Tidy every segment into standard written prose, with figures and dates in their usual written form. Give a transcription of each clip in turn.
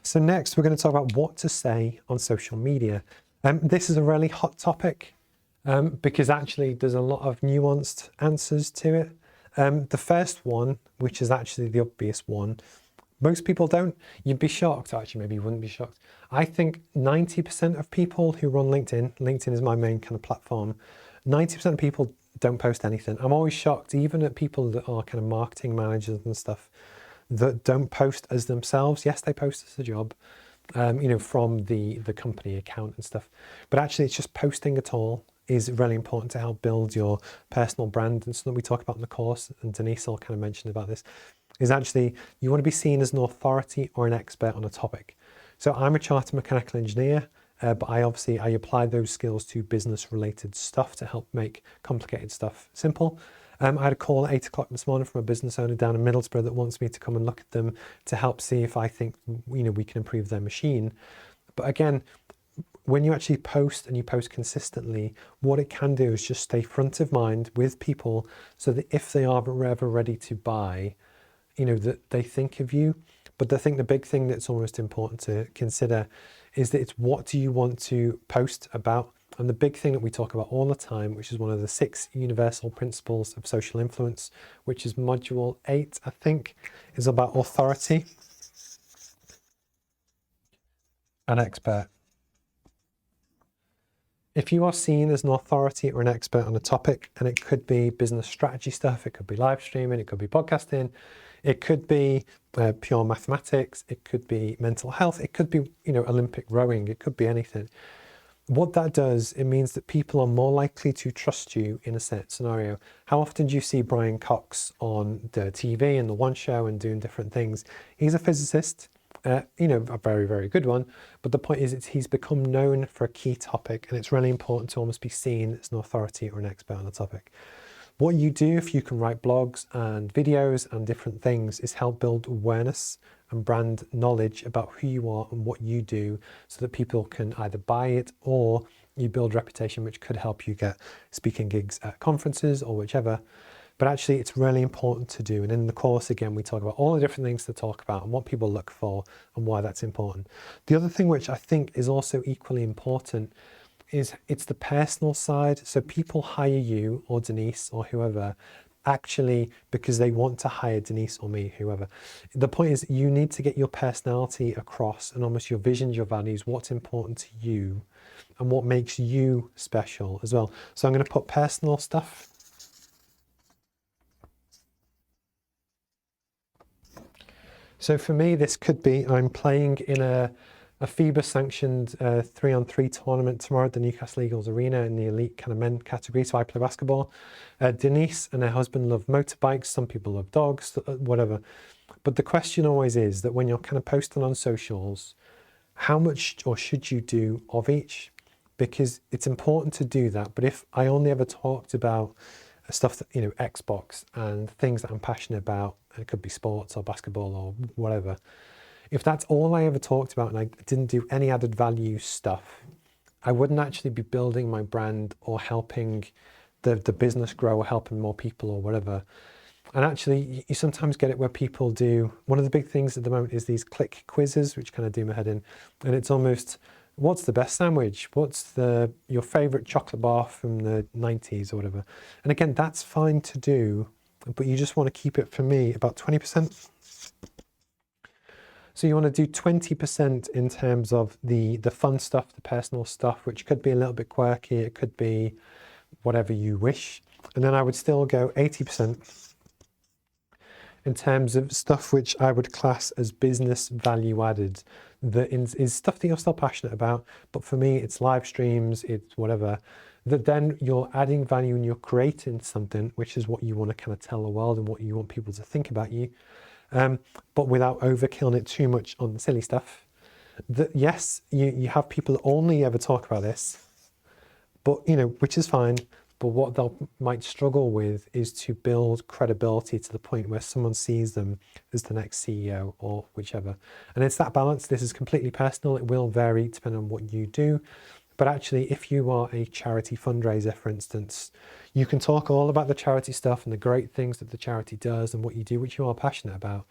So next we're going to talk about what to say on social media. This is a really hot topic because actually there's a lot of nuanced answers to it. The first one, which is actually the obvious one, most people don't. You'd be shocked, actually, maybe you wouldn't be shocked. I think 90% of people who run LinkedIn is my main kind of platform, 90% of people don't post anything. I'm always shocked, even at people that are kind of marketing managers and stuff, that don't post as themselves. Yes, they post as a job, from the company account and stuff. But actually, it's just posting at all is really important to help build your personal brand. And something we talk about in the course, and Denise will kind of mention about this, is actually you want to be seen as an authority or an expert on a topic. So I'm a chartered mechanical engineer, but I apply those skills to business related stuff to help make complicated stuff simple. I had a call at 8 o'clock this morning from a business owner down in Middlesbrough that wants me to come and look at them to help see if I think we can improve their machine. But again, when you actually post and you post consistently, what it can do is just stay front of mind with people so that if they are ever ready to buy, that they think of you. But I think the big thing that's almost important to consider is that it's what do you want to post about? And the big thing that we talk about all the time, which is one of the 6 universal principles of social influence, which is module 8, I think, is about authority and expert. If you are seen as an authority or an expert on a topic, and it could be business strategy stuff, it could be live streaming, it could be podcasting, it could be pure mathematics, it could be mental health, it could be, Olympic rowing, it could be anything. What that does, it means that people are more likely to trust you in a set scenario. How often do you see Brian Cox on the TV and the One Show and doing different things? He's a physicist, a very, very good one. But the point is, he's become known for a key topic, and it's really important to almost be seen as an authority or an expert on the topic. What you do if you can write blogs and videos and different things is help build awareness and brand knowledge about who you are and what you do so that people can either buy it or you build reputation, which could help you get speaking gigs at conferences or whichever. But actually, it's really important to do. And in the course, again, we talk about all the different things to talk about and what people look for and why that's important. The other thing which I think is also equally important is it's the personal side. So people hire you or Denise or whoever actually because they want to hire Denise or me, whoever. The point is you need to get your personality across and almost your visions, your values, what's important to you and what makes you special as well. So I'm going to put personal stuff. So for me, this could be I'm playing in a FIBA-sanctioned 3-on-3 tournament tomorrow at the Newcastle Eagles Arena in the elite kind of men category, so I play basketball. Denise and her husband love motorbikes, some people love dogs, whatever. But the question always is that when you're kind of posting on socials, how much or should you do of each? Because it's important to do that, but if I only ever talked about stuff that, Xbox and things that I'm passionate about, and it could be sports or basketball or whatever, if that's all I ever talked about and I didn't do any added value stuff, I wouldn't actually be building my brand or helping the business grow or helping more people or whatever. And actually, you sometimes get it where people do, one of the big things at the moment is these click quizzes, which kind of do my head in. And it's almost, what's the best sandwich? What's your favorite chocolate bar from the 90s or whatever? And again, that's fine to do, but you just want to keep it, for me, about 20%. So you want to do 20% in terms of the fun stuff, the personal stuff, which could be a little bit quirky. It could be whatever you wish. And then I would still go 80% in terms of stuff which I would class as business value added. That is stuff that you're still passionate about. But for me, it's live streams, it's whatever. That then you're adding value and you're creating something, which is what you want to kind of tell the world and what you want people to think about you. But without overkilling it too much on the silly stuff. That yes, you have people that only ever talk about this, but which is fine. But what they might struggle with is to build credibility to the point where someone sees them as the next CEO or whichever. And it's that balance. This is completely personal. It will vary depending on what you do. But actually, if you are a charity fundraiser, for instance, you can talk all about the charity stuff and the great things that the charity does and what you do, which you are passionate about.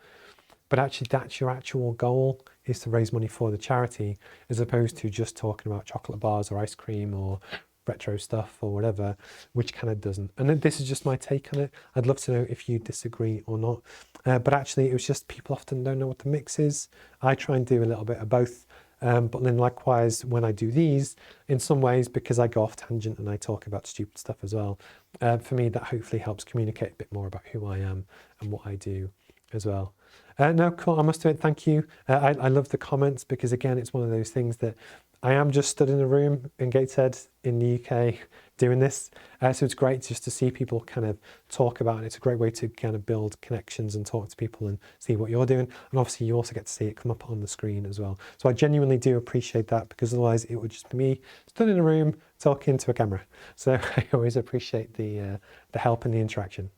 But actually, that's your actual goal. is to raise money for the charity, as opposed to just talking about chocolate bars or ice cream or retro stuff or whatever, which kind of doesn't. And then this is just my take on it. I'd love to know if you disagree or not. But actually, it was just people often don't know what the mix is. I try and do a little bit of both. But then likewise, when I do these, in some ways, because I go off tangent and I talk about stupid stuff as well, for me, that hopefully helps communicate a bit more about who I am and what I do as well. No, cool, I must admit, thank you. I love the comments because, again, it's one of those things that I am just stood in a room in Gateshead in the UK doing this. So it's great just to see people kind of talk about it. It's a great way to kind of build connections and talk to people and see what you're doing. And obviously you also get to see it come up on the screen as well. So I genuinely do appreciate that, because otherwise it would just be me stood in a room talking to a camera. So I always appreciate the help and the interaction.